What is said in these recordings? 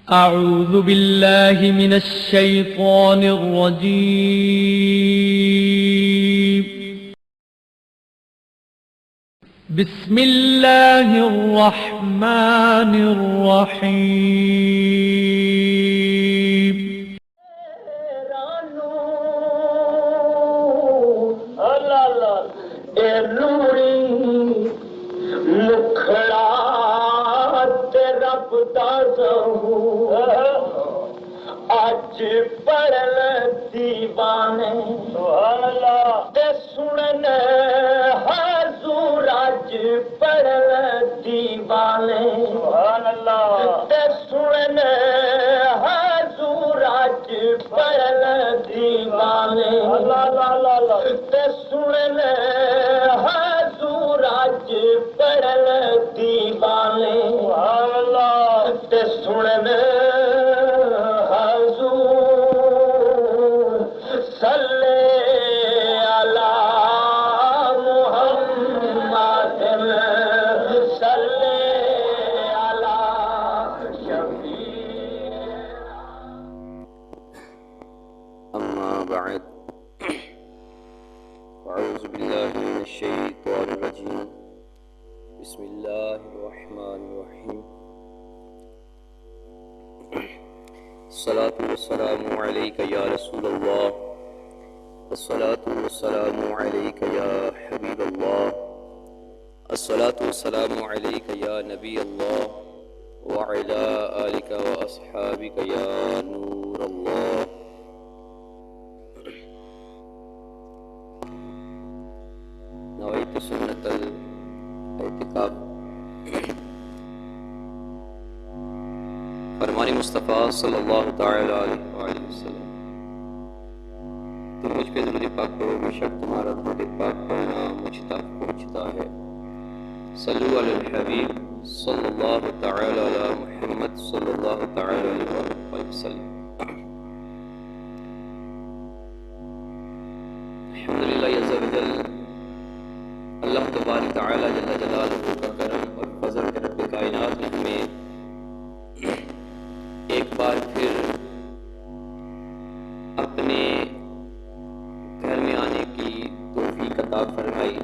أعوذ بالله من الشيطان الرجيم. بسم الله الرحمن الرحيم. اج پڑھن دیوانے سبحان اللہ تے سنن حضور اج پڑھن دیوانے سبحان اللہ تے سنن حضور اج پڑھن دیوانے اللہ اللہ اللہ تے سنن حضور اج پڑھن دیوانے سبحان اللہ تے سنن أعوذ بالله من الشيطان الرجيم. بسم الله الرحمن الرحيم. الصلاة والسلام عليك يا رسول الله، الصلاة والسلام عليك يا حبيب الله، الصلاة والسلام عليك يا نبي الله، وعلى آلك وأصحابك يا نور الله. نویت سنت الاعتکاف. فرمان مصطفیٰ صلی اللہ تعالی علیہ وآلہ وسلم: تم مجھ پہ درود پاک کرو، بے شک تمہارا درود پاک پڑھنا مجھ تک پہنچتا ہے. صلو علی الحبیب صلی اللہ تعالی علی محمد صلی اللہ تعالی علیہ وآلہ وسلم. الحمدللہ عز و جل. اللہ تبارک تعالی جل جلالہ کا کرم اور فضل کے رب کائنات نے ہمیں ایک بار پھر اپنے گھر میں آنے کی توفیق عطا فرمائی.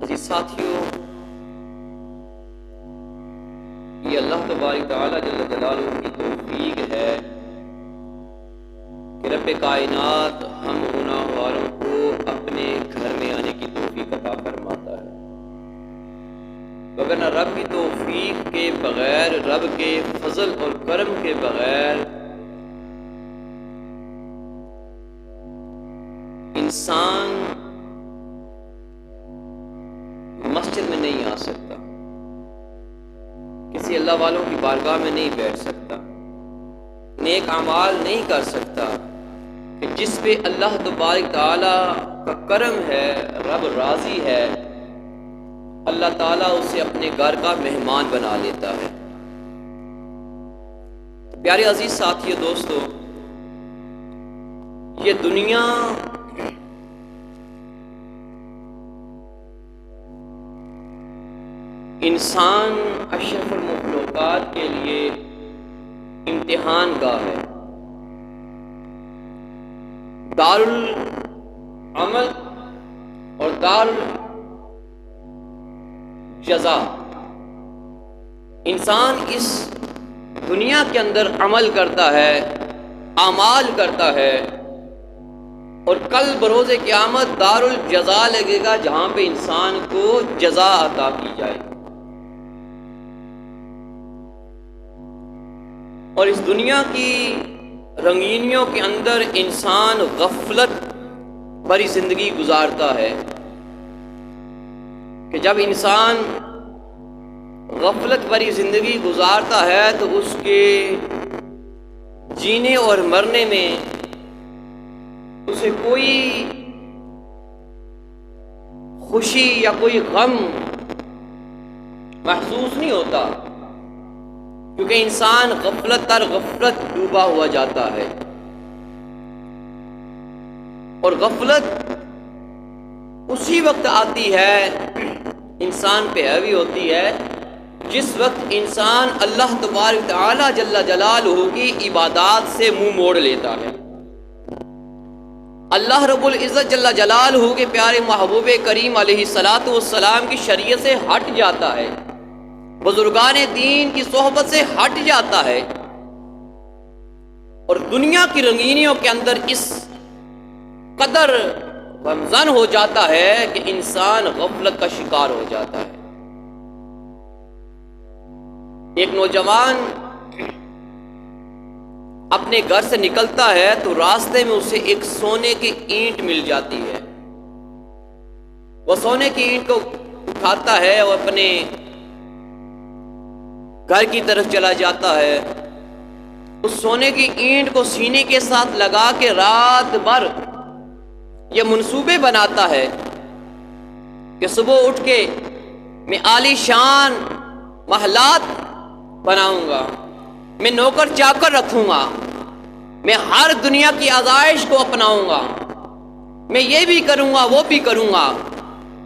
عزیز ساتھیوں، یہ اللہ تبارک تعالی جل جلالہ کی توفیق ہے کہ رب کائنات ہم گناہ والوں کو اپنے گھر میں آنے کی توفیق عطا فرماتا ہے. وگرنہ رب کی توفیق کے بغیر، رب کے فضل اور کرم کے بغیر انسان مسجد میں نہیں آ سکتا، کسی اللہ والوں کی بارگاہ میں نہیں بیٹھ سکتا، نیک اعمال نہیں کر سکتا کہ جس پہ اللہ تبارک تعالیٰ کا کرم ہے، رب راضی ہے، اللہ تعالیٰ اسے اپنے گھر کا مہمان بنا لیتا ہے. پیارے عزیز ساتھیو، دوستو، یہ دنیا انسان اشرف المخلوقات کے لیے امتحان گاہ ہے، دار العمل اور دار الجزا. انسان اس دنیا کے اندر عمل کرتا ہے، اعمال کرتا ہے، اور کل بروز قیامت دار الجزا لگے گا جہاں پہ انسان کو جزا عطا کی جائے. اور اس دنیا کی رنگینیوں کے اندر انسان غفلت بھری زندگی گزارتا ہے کہ جب انسان غفلت بھری زندگی گزارتا ہے تو اس کے جینے اور مرنے میں اسے کوئی خوشی یا کوئی غم محسوس نہیں ہوتا، کیونکہ انسان غفلت در غفلت ڈوبا ہوا جاتا ہے. اور غفلت اسی وقت آتی ہے، انسان پہ حاوی ہوتی ہے جس وقت انسان اللہ تبارک تعالی جل جلالہ کی عبادات سے منہ موڑ لیتا ہے، اللہ رب العزت جل جلالہ کے پیارے محبوب کریم علیہ الصلاۃ والسلام کی شریعت سے ہٹ جاتا ہے، بزرگان دین کی صحبت سے ہٹ جاتا ہے، اور دنیا کی رنگینیوں کے اندر اس قدر غمزن ہو جاتا ہے کہ انسان غفلت کا شکار ہو جاتا ہے۔ ایک نوجوان اپنے گھر سے نکلتا ہے تو راستے میں اسے ایک سونے کی اینٹ مل جاتی ہے، وہ سونے کی اینٹ کو اٹھاتا ہے اور اپنے گھر کی طرف چلا جاتا ہے، اس سونے کی اینٹ کو سینے کے ساتھ لگا کے رات بھر یہ منصوبے بناتا ہے کہ صبح اٹھ کے میں عالی شان محلات بناؤں گا، میں نوکر چاکر رکھوں گا، میں ہر دنیا کی آزائش کو اپناؤں گا، میں یہ بھی کروں گا وہ بھی کروں گا۔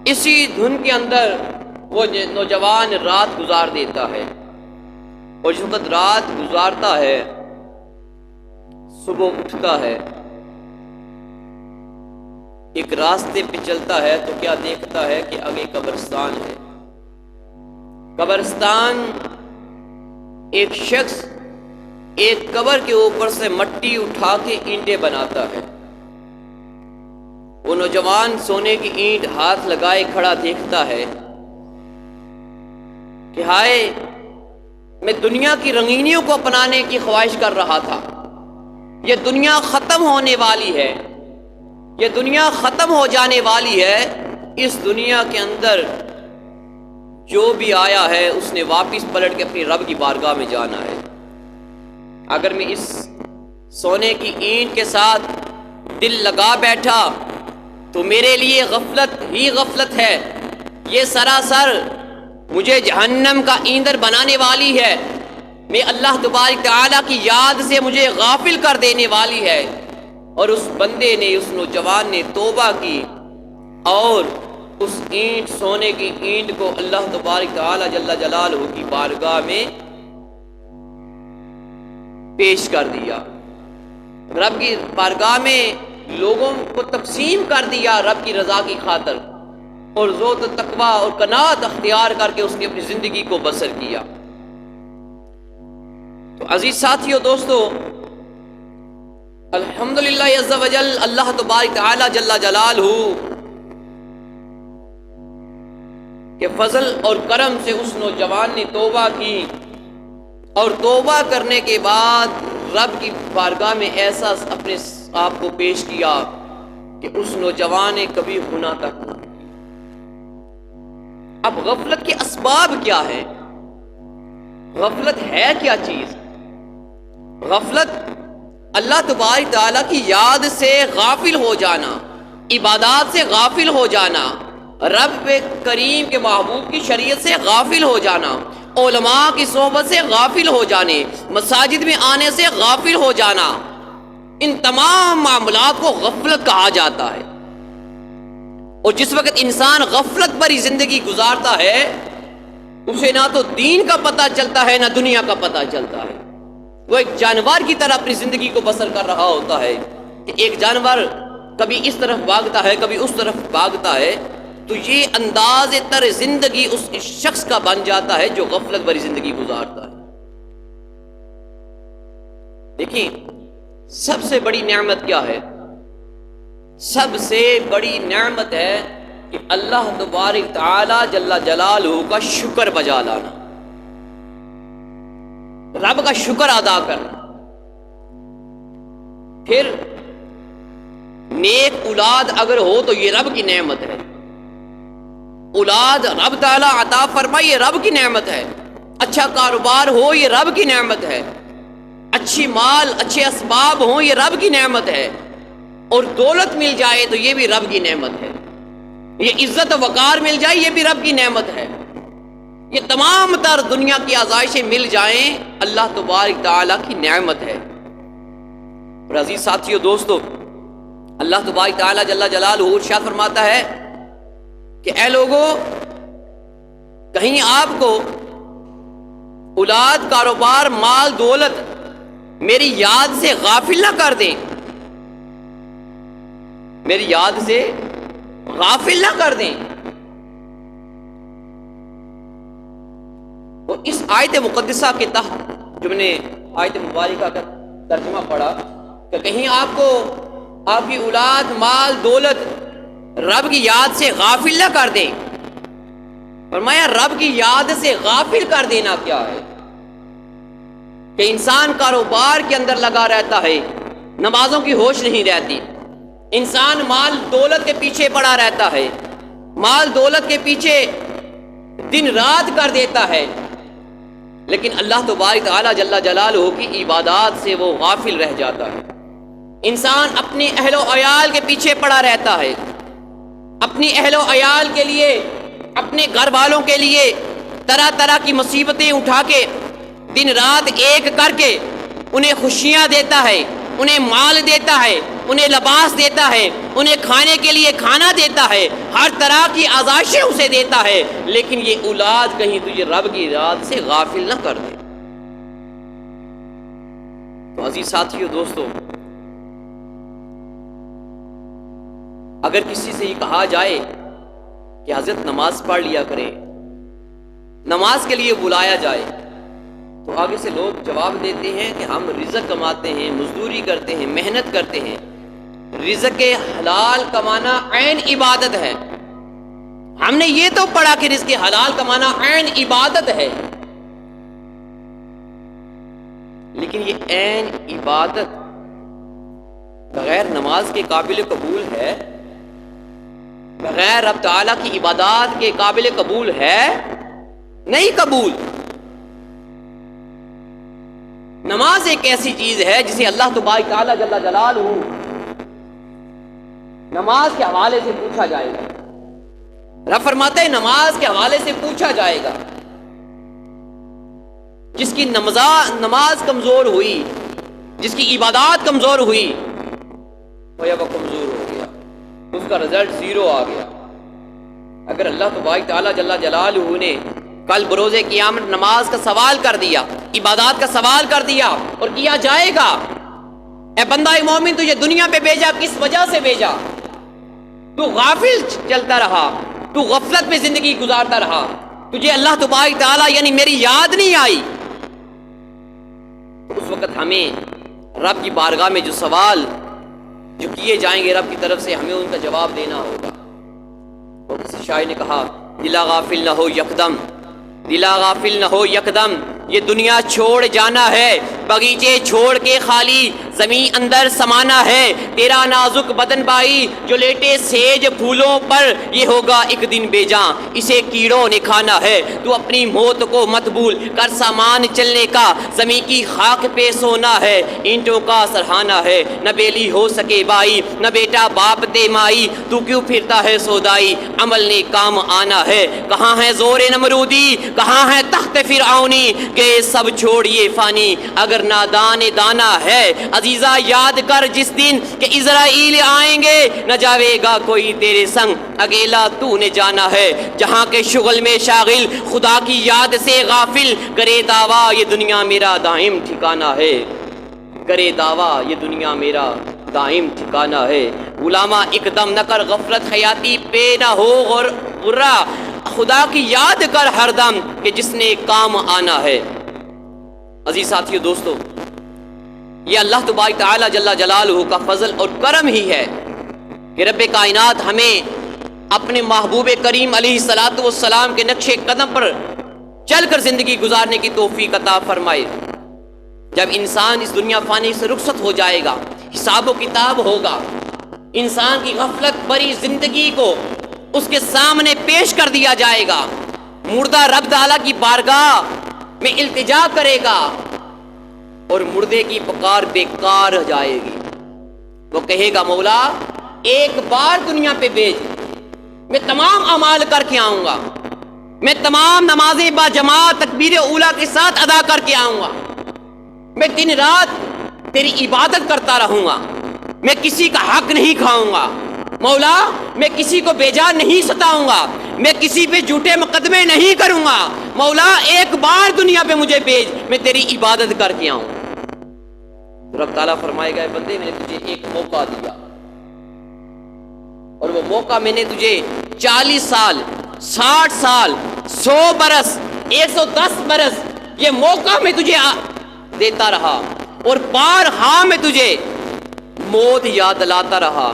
اسی دھن کے اندر وہ نوجوان رات گزار دیتا ہے، اور جس وقت رات گزارتا ہے صبح اٹھتا ہے، ایک راستے پہ چلتا ہے تو کیا دیکھتا ہے کہ آگے قبرستان ہے۔ قبرستان ایک شخص ایک قبر کے اوپر سے مٹی اٹھا کے اینٹیں بناتا ہے، وہ نوجوان سونے کی اینٹ ہاتھ لگائے کھڑا دیکھتا ہے کہ ہائے، میں دنیا کی رنگینیوں کو اپنانے کی خواہش کر رہا تھا، یہ دنیا ختم ہونے والی ہے، یہ دنیا ختم ہو جانے والی ہے، اس دنیا کے اندر جو بھی آیا ہے اس نے واپس پلٹ کے اپنی رب کی بارگاہ میں جانا ہے۔ اگر میں اس سونے کی اینٹ کے ساتھ دل لگا بیٹھا تو میرے لیے غفلت ہی غفلت ہے، یہ سراسر مجھے جہنم کا ایندھن بنانے والی ہے، میں اللہ تبارک تعالیٰ کی یاد سے مجھے غافل کر دینے والی ہے۔ اور اس بندے نے، اس نوجوان نے توبہ کی اور اس اینٹ، سونے کی اینٹ کو اللہ تبارک تعالیٰ جل جلالہ کی بارگاہ میں پیش کر دیا، رب کی بارگاہ میں لوگوں کو تقسیم کر دیا رب کی رضا کی خاطر، اور زہد تقوی اور قناعت اختیار کر کے اس نے اپنی زندگی کو بسر کیا۔ تو عزیز ساتھیو، دوستو، الحمدللہ عز و جل، اللہ تبارک تعالی جل جلالہ کہ فضل اور کرم سے اس نوجوان نے توبہ کی، اور توبہ کرنے کے بعد رب کی بارگاہ میں ایسا اپنے آپ کو پیش کیا کہ اس نوجوان نے کبھی گناہ تک نہ کی۔ اب غفلت کے اسباب کیا ہے؟ غفلت ہے کیا چیز؟ غفلت اللہ تبارک تعالیٰ کی یاد سے غافل ہو جانا، عبادات سے غافل ہو جانا، رب کریم کے محبوب کی شریعت سے غافل ہو جانا، علماء کی صحبت سے غافل ہو جانے، مساجد میں آنے سے غافل ہو جانا، ان تمام معاملات کو غفلت کہا جاتا ہے۔ اور جس وقت انسان غفلت بھری زندگی گزارتا ہے، اسے نہ تو دین کا پتہ چلتا ہے نہ دنیا کا پتہ چلتا ہے، وہ ایک جانور کی طرح اپنی زندگی کو بسر کر رہا ہوتا ہے کہ ایک جانور کبھی اس طرف بھاگتا ہے کبھی اس طرف بھاگتا ہے، تو یہ انداز تر زندگی اس شخص کا بن جاتا ہے جو غفلت بھری زندگی گزارتا ہے۔ دیکھیں، سب سے بڑی نعمت کیا ہے؟ سب سے بڑی نعمت ہے کہ اللہ تبارک تعالی جل جلالہ کا شکر بجا لانا، رب کا شکر ادا کرنا۔ پھر نیک اولاد اگر ہو تو یہ رب کی نعمت ہے، اولاد رب تعالیٰ عطا فرمائے یہ رب کی نعمت ہے، اچھا کاروبار ہو یہ رب کی نعمت ہے، اچھی مال اچھے اسباب ہوں یہ رب کی نعمت ہے، اور دولت مل جائے تو یہ بھی رب کی نعمت ہے، یہ عزت و وقار مل جائے یہ بھی رب کی نعمت ہے، یہ تمام تر دنیا کی آزائشیں مل جائیں اللہ تبارک تعالیٰ کی نعمت ہے۔ اور عزیز ساتھیو، دوستو، اللہ تبارک تعالیٰ جل جلالہ ارشاد فرماتا ہے کہ اے لوگو، کہیں آپ کو اولاد، کاروبار، مال، دولت میری یاد سے غافل نہ کر دیں، میری یاد سے غافل نہ کر دیں۔ اور اس آیت مقدسہ کے تحت جو میں نے آیت مبارکہ کا ترجمہ پڑھا کہ کہیں آپ کو آپ کی اولاد، مال، دولت رب کی یاد سے غافل نہ کر دیں۔ فرمایا رب کی یاد سے غافل کر دینا کیا ہے؟ کہ انسان کاروبار کے اندر لگا رہتا ہے، نمازوں کی ہوش نہیں رہتی، انسان مال دولت کے پیچھے پڑا رہتا ہے، مال دولت کے پیچھے دن رات کر دیتا ہے، لیکن اللہ تبارک تعالیٰ جل جلالہ کی عبادات سے وہ غافل رہ جاتا ہے۔ انسان اپنی اہل و عیال کے پیچھے پڑا رہتا ہے، اپنی اہل و عیال کے لیے، اپنے گھر والوں کے لیے طرح طرح کی مصیبتیں اٹھا کے دن رات ایک کر کے انہیں خوشیاں دیتا ہے، انہیں مال دیتا ہے، انہیں لباس دیتا ہے، انہیں کھانے کے لیے کھانا دیتا ہے، ہر طرح کی آزائشیں اسے دیتا ہے، لیکن یہ اولاد کہیں تجھے رب کی یاد سے غافل نہ کر دے۔ تو عزیز ساتھیو، دوستو، اگر کسی سے یہ کہا جائے کہ حضرت نماز پڑھ لیا کرے، نماز کے لیے بلایا جائے، تو آگے سے لوگ جواب دیتے ہیں کہ ہم رزق کماتے ہیں، مزدوری کرتے ہیں، محنت کرتے ہیں۔ رزق حلال کمانا عین عبادت ہے۔ ہم نے یہ تو پڑھا کہ رزق حلال کمانا عین عبادت ہے، لیکن یہ عین عبادت بغیر نماز کے قابل قبول ہے؟ بغیر رب تعالیٰ کی عبادات کے قابل قبول ہے؟ نہیں قبول۔ نماز ایک ایسی چیز ہے جسے اللہ تبارک تعالیٰ جل جلالہ نماز کے حوالے سے پوچھا جائے گا۔ رب فرماتے ہیں نماز کے حوالے سے پوچھا جائے گا۔ جس کی نماز کمزور ہوئی، جس کی عبادات کمزور ہوئی، وہ کمزور ہو گیا، اس کا رزلٹ 0 آ گیا۔ اگر اللہ تبارک تعالیٰ جل جلالہ نے کل بروز قیامت نماز کا سوال کر دیا، عبادات کا سوال کر دیا اور کیا جائے گا، اے بندہ مومن تجھے دنیا پہ بھیجا کس وجہ سے بھیجا؟ تو غافل چلتا رہا، تو غفلت میں زندگی گزارتا رہا، تجھے اللہ تبارک تعالیٰ یعنی میری یاد نہیں آئی۔ تو اس وقت ہمیں رب کی بارگاہ میں جو سوال جو کیے جائیں گے رب کی طرف سے، ہمیں ان کا جواب دینا ہوگا۔ اور کسی شاعر نے کہا دلا غافل نہ ہو یکدم، دلا غافل نہ ہو یکدم، یہ دنیا چھوڑ جانا ہے، بغیچے چھوڑ کے خالی زمین اندر سمانا ہے، تیرا نازک بدن بائی جو لیٹے سیج پھولوں پر، یہ ہوگا ایک دن بے جاں، اسے کیڑوں نے کھانا ہے، تو اپنی موت کو مت بھول کر سامان چلنے کا، زمین کی خاک پہ سونا ہے، اینٹوں کا سرہانا ہے، نہ بیلی ہو سکے بائی، نہ بیٹا باپ دے مائی، تو کیوں پھرتا ہے سودائی، عمل نے کام آنا ہے، کہاں ہے زور نمرودی، کہاں ہے تخت فرعونی، کہ سب چھوڑیے فانی، اگر نادان دانا ہے عزیزہ یاد کر جس دن کہ اسرائیل آئیں گے، نہ جاوے گا کوئی تیرے سنگ، اکیلا تو نے جانا ہے، جہاں کے شغل میں شاغل، خدا کی یاد سے غافل، کرے دعویٰ یہ دنیا میرا دائم ٹھکانہ ہے، کرے دعویٰ یہ دنیا میرا دائم ٹھکانہ ہے، غلامہ اقدم نہ کر غفلت حیاتی پہ نہ ہو غرہ، خدا کی یاد کر ہر دم کہ جس نے کام آنا ہے۔ عزیز ساتھیو، دوستو، یہ اللہ تبارک تعالیٰ جل جلالہ کا فضل اور کرم ہی ہے کہ رب کائنات ہمیں اپنے محبوب کریم علیہ الصلوۃ والسلام کے نقش قدم پر چل کر زندگی گزارنے کی توفیق عطا فرمائے۔ جب انسان اس دنیا فانی سے رخصت ہو جائے گا، حساب و کتاب ہوگا، انسان کی غفلت بری زندگی کو اس کے سامنے پیش کر دیا جائے گا، مردہ رب تعالیٰ کی بارگاہ میں التجا کرے گا اور مردے کی پکار بیکار ہو جائے گی۔ وہ کہے گا مولا ایک بار دنیا پہ بھیج، میں تمام اعمال کر کے آؤں گا، میں تمام نمازیں با جماعت تکبیر اولیٰ کے ساتھ ادا کر کے آؤں گا، میں دن رات تیری عبادت کرتا رہوں گا، میں کسی کا حق نہیں کھاؤں گا، مولا میں کسی کو بے جان نہیں ستاؤں گا، میں کسی پہ جھوٹے مقدمے نہیں کروں گا، مولا ایک بار دنیا پہ مجھے بھیج، میں تیری عبادت کر کے آؤں۔ رب تعالیٰ فرمائے گا بندے میں نے تجھے ایک موقع دیا، اور وہ موقع میں نے تجھے 40 سال 60 سال 100 برس 110 برس یہ موقع میں تجھے دیتا رہا، اور بارہا میں تجھے موت یاد دلاتا رہا،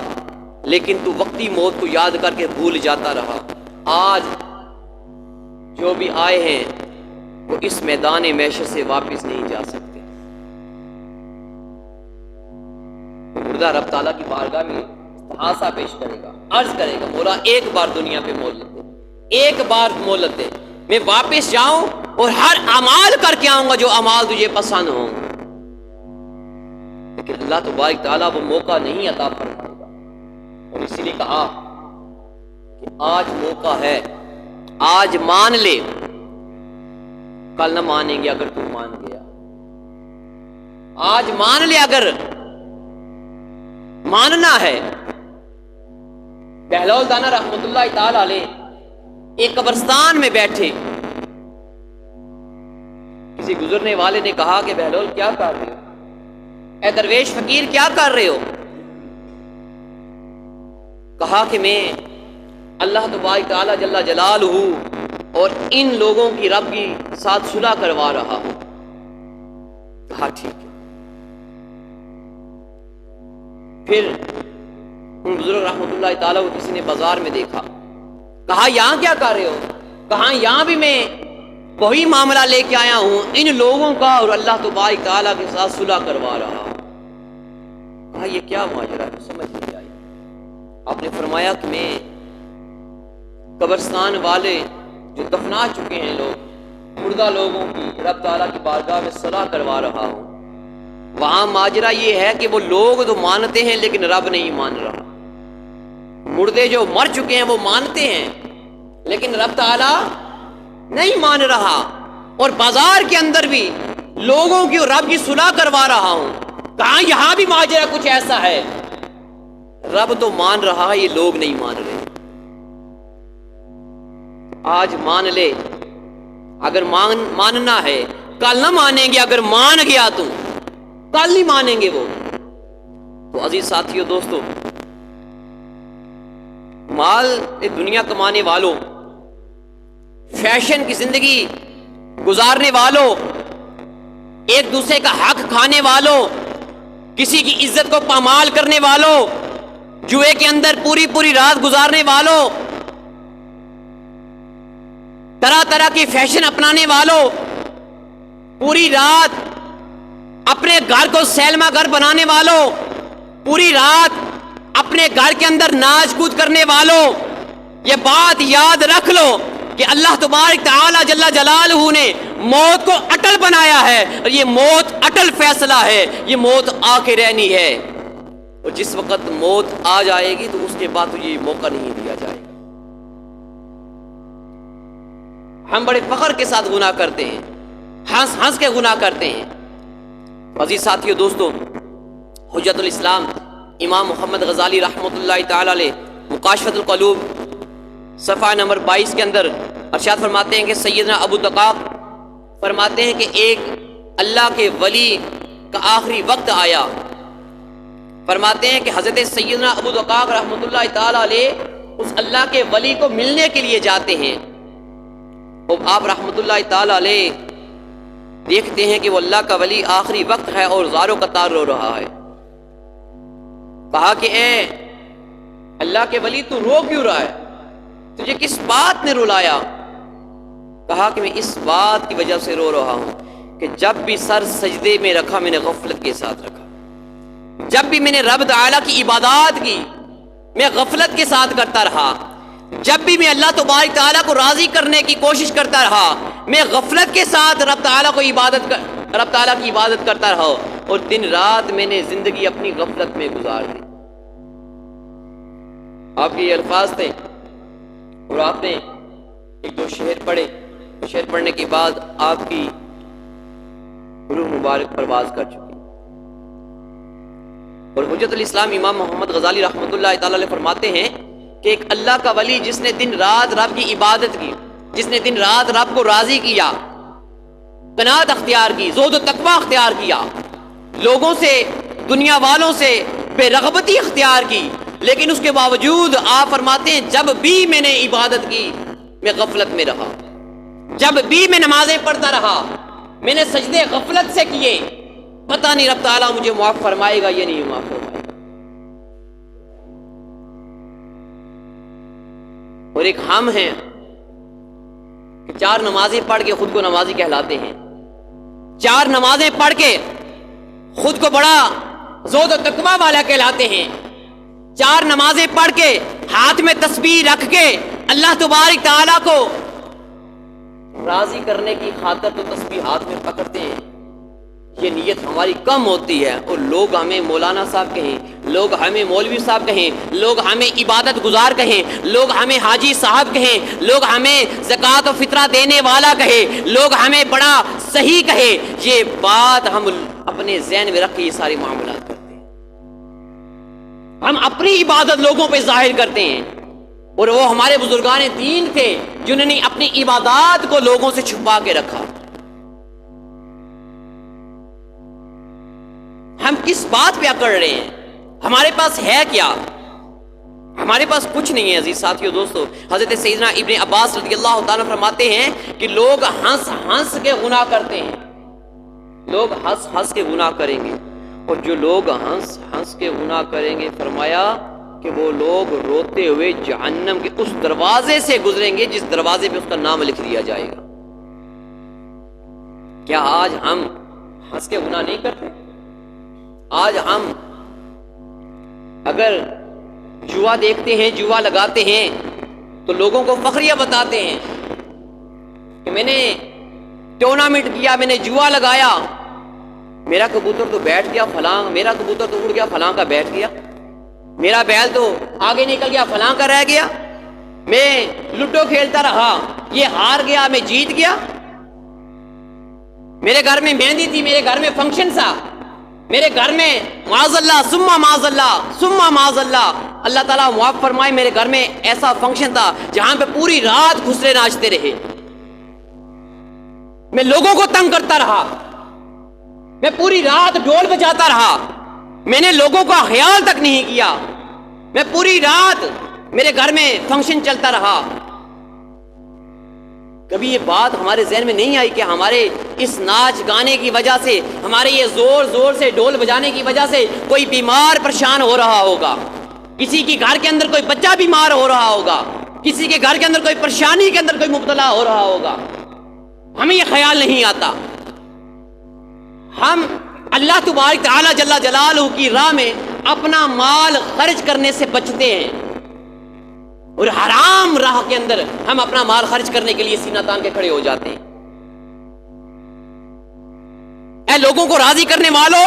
لیکن تو وقتی موت کو یاد کر کے بھول جاتا رہا۔ آج جو بھی آئے ہیں وہ اس میدان محشر سے واپس نہیں جا سکتے۔ مردہ رب تعالیٰ کی بارگاہ میں استغاثہ پیش کرے گا، عرض کرے گا مولا ایک بار دنیا پہ مہلت دے، ایک بار مہلت دے، میں واپس جاؤں اور ہر اعمال کر کے آؤں گا جو اعمال تجھے پسند ہوں۔ لیکن اللہ تبارک تعالیٰ وہ موقع نہیں عطا فرمائے گا، اور اسی لیے کہا کہ آج موقع ہے، آج مان لے، کل نہ مانیں گے اگر تو مان گیا۔ آج مان لے اگر ماننا ہے۔ بہلول دانا رحمت اللہ تعالی علیہ ایک قبرستان میں بیٹھے، کسی گزرنے والے نے کہا کہ بہلول کیا کر رہے ہو، اے درویش فقیر کیا کر رہے ہو؟ کہا کہ میں اللہ تبارک تعالی جل جلالہ اور ان لوگوں کی رب کی ساتھ صلح کروا رہا ہوں۔ کہا ٹھیک ہے۔ پھر ان بزرگ رحمت اللہ تعالیٰ کو کسی نے بازار میں دیکھا، کہا یہاں کیا کر رہے ہو؟ کہا یہاں بھی میں وہی معاملہ لے کے آیا ہوں، ان لوگوں کا اور اللہ تبارک تعالیٰ کے ساتھ صلح کروا رہا ہوں۔ کہا یہ کیا ماجرا ہے؟ سمجھ نہیں آئی۔ آپ نے فرمایا کہ میں قبرستان والے جو دفنا چکے ہیں لوگ، مردہ لوگوں کی رب تعالیٰ کی بارگاہ میں صلح کروا رہا ہوں۔ وہاں ماجرا یہ ہے کہ وہ لوگ تو مانتے ہیں لیکن رب نہیں مان رہا۔ مردے جو مر چکے ہیں وہ مانتے ہیں لیکن رب تعالیٰ نہیں مان رہا، اور بازار کے اندر بھی لوگوں کی اور رب کی صلح کروا رہا ہوں۔ کہاں یہاں بھی ماجرا کچھ ایسا ہے، رب تو مان رہا ہے، یہ لوگ نہیں مان رہے۔ آج مان لے اگر ماننا ہے، کل نہ مانیں گے اگر مان گیا تو کل نہیں مانیں گے وہ۔ تو عزیز ساتھیو دوستو، مال دنیا کمانے والوں، فیشن کی زندگی گزارنے والوں، ایک دوسرے کا حق کھانے والوں، کسی کی عزت کو پامال کرنے والوں، جوئے کے اندر پوری رات گزارنے والوں، طرح طرح کی فیشن اپنانے والوں، پوری رات اپنے گھر کو سینما گھر بنانے والوں، پوری رات اپنے گھر کے اندر ناچ کود کرنے والوں، یہ بات یاد رکھ لو کہ اللہ تبارک تعالی جل جلالہ نے موت کو اٹل بنایا ہے، اور یہ موت اٹل فیصلہ ہے، یہ موت آ کے رہنی ہے، اور جس وقت موت آ جائے گی تو اس کے بعد تجھے یہ موقع نہیں دیا جائے گا۔ ہم بڑے فخر کے ساتھ گناہ کرتے ہیں، ہنس ہنس کے گناہ کرتے ہیں۔ عزیز ساتھیو دوستو، حجت الاسلام امام محمد غزالی رحمۃ اللہ تعالی علیہ مکاشفۃ القلوب صفحہ نمبر 22 کے اندر ارشاد فرماتے ہیں کہ سیدنا ابو دقاق فرماتے ہیں کہ ایک اللہ کے ولی کا آخری وقت آیا۔ فرماتے ہیں کہ حضرت سیدنا ابو دقاق رحمۃ اللہ تعالی علیہ اس اللہ کے ولی کو ملنے کے لیے جاتے ہیں، اب آپ رحمۃ اللہ تعالی علیہ دیکھتے ہیں کہ وہ اللہ کا ولی آخری وقت ہے اور زاروں قطار رو رہا ہے۔ کہا کہ اے اللہ کے ولی تو رو کیوں رہا ہے؟ تجھے کس بات نے رلایا؟ کہا کہ میں اس بات کی وجہ سے رو رہا ہوں کہ جب بھی سر سجدے میں رکھا میں نے غفلت کے ساتھ رکھا، جب بھی میں نے رب تعالیٰ کی عبادات کی میں غفلت کے ساتھ کرتا رہا، جب بھی میں اللہ تبارک تعالیٰ کو راضی کرنے کی کوشش کرتا رہا میں غفلت کے ساتھ رب تعالیٰ کی عبادت کرتا رہا، اور دن رات میں نے زندگی اپنی غفلت میں گزار دی۔ آپ کے یہ الفاظ تھے، اور آپ نے ایک دو شعر پڑھے، شعر پڑھنے کے بعد آپ کی روح مبارک پرواز کر چکی۔ اور حجت الاسلام امام محمد غزالی رحمۃ اللہ تعالی علیہ فرماتے ہیں کہ ایک اللہ کا ولی جس نے دن رات رب کی عبادت کی، جس نے دن رات رب کو راضی کیا، قناعت اختیار کی، زہد و تقوی اختیار کیا، لوگوں سے، دنیا والوں سے بے رغبتی اختیار کی، لیکن اس کے باوجود آپ فرماتے ہیں جب بھی میں نے عبادت کی میں غفلت میں رہا، جب بھی میں نمازیں پڑھتا رہا، میں نے سجدے غفلت سے کیے، پتہ نہیں رب تعالیٰ مجھے معاف فرمائے گا یا نہیں معاف فرمائے گا۔ اور ایک ہم ہیں کہ 4 نمازیں پڑھ کے خود کو نمازی کہلاتے ہیں، 4 نمازیں پڑھ کے خود کو بڑا زہد و تقوی والا کہلاتے ہیں، 4 نمازیں پڑھ کے ہاتھ میں تسبیح رکھ کے اللہ تبارک تعالیٰ کو راضی کرنے کی خاطر تو تسبیح ہاتھ میں پکڑتے ہیں، یہ نیت ہماری کم ہوتی ہے اور لوگ ہمیں مولانا صاحب کہیں، لوگ ہمیں مولوی صاحب کہیں، لوگ ہمیں عبادت گزار کہیں، لوگ ہمیں حاجی صاحب کہیں، لوگ ہمیں زکوٰۃ و فطرہ دینے والا کہیں، لوگ ہمیں بڑا صحیح کہیں، یہ بات ہم اپنے ذہن میں رکھ کے یہ سارے معاملات کرتے ہیں، ہم اپنی عبادت لوگوں پہ ظاہر کرتے ہیں، اور وہ ہمارے بزرگان دین تھے جنہوں نے اپنی عبادات کو لوگوں سے چھپا کے رکھا۔ ہم کس بات پہ اکڑ رہے ہیں؟ ہمارے پاس ہے کیا؟ ہمارے پاس کچھ نہیں ہے عزیز ساتھیو دوستو۔ حضرت سیدنا ابن عباس رضی اللہ تعالیٰ فرماتے ہیں کہ لوگ ہنس ہنس کے گناہ کرتے ہیں، لوگ ہنس ہنس کے گناہ کریں گے، اور جو لوگ ہنس ہنس کے گناہ کریں گے فرمایا کہ وہ لوگ روتے ہوئے جہنم کے اس دروازے سے گزریں گے جس دروازے پہ اس کا نام لکھ دیا جائے گا۔ کیا آج ہم ہنس کے گناہ نہیں کرتے؟ آج ہم اگر جوا دیکھتے ہیں، جوا لگاتے ہیں تو لوگوں کو فخریہ بتاتے ہیں کہ میں نے ٹورنامنٹ کیا، میں نے جوا لگایا، میرا کبوتر تو بیٹھ گیا فلاں، میرا کبوتر تو اڑ گیا فلاں کا بیٹھ گیا، میرا بیل تو آگے نکل گیا فلاں کا رہ گیا، میں لوڈو کھیلتا رہا، یہ ہار گیا میں جیت گیا، میرے گھر میں مہندی تھی، میرے گھر میں فنکشن تھا، میرے گھر میں معاذ اللہ ثم معاذ اللہ ثم معاذ اللہ، اللہ تعالیٰ معاف فرمائے، میرے گھر میں ایسا فنکشن تھا جہاں پہ پوری رات گھسرے ناچتے رہے، میں لوگوں کو تنگ کرتا رہا، میں پوری رات ڈھول بجاتا رہا، میں نے لوگوں کا خیال تک نہیں کیا، میں پوری رات میرے گھر میں فنکشن چلتا رہا۔ کبھی یہ بات ہمارے ذہن میں نہیں آئی کہ ہمارے اس ناچ گانے کی وجہ سے، ہمارے یہ زور زور سے ڈھول بجانے کی وجہ سے کوئی بیمار پریشان ہو رہا ہوگا، کسی کے گھر کے اندر کوئی بچہ بیمار ہو رہا ہوگا، کسی کے گھر کے اندر کوئی پریشانی کے اندر کوئی مبتلا ہو رہا ہوگا، ہمیں یہ خیال نہیں آتا۔ ہم اللہ تبارک تعالی جل جلالہ کی راہ میں اپنا مال خرچ کرنے سے بچتے ہیں، اور حرام راہ کے اندر ہم اپنا مال خرچ کرنے کے لیے سینہ تان کے کھڑے ہو جاتے ہیں۔ اے لوگوں کو راضی کرنے والوں،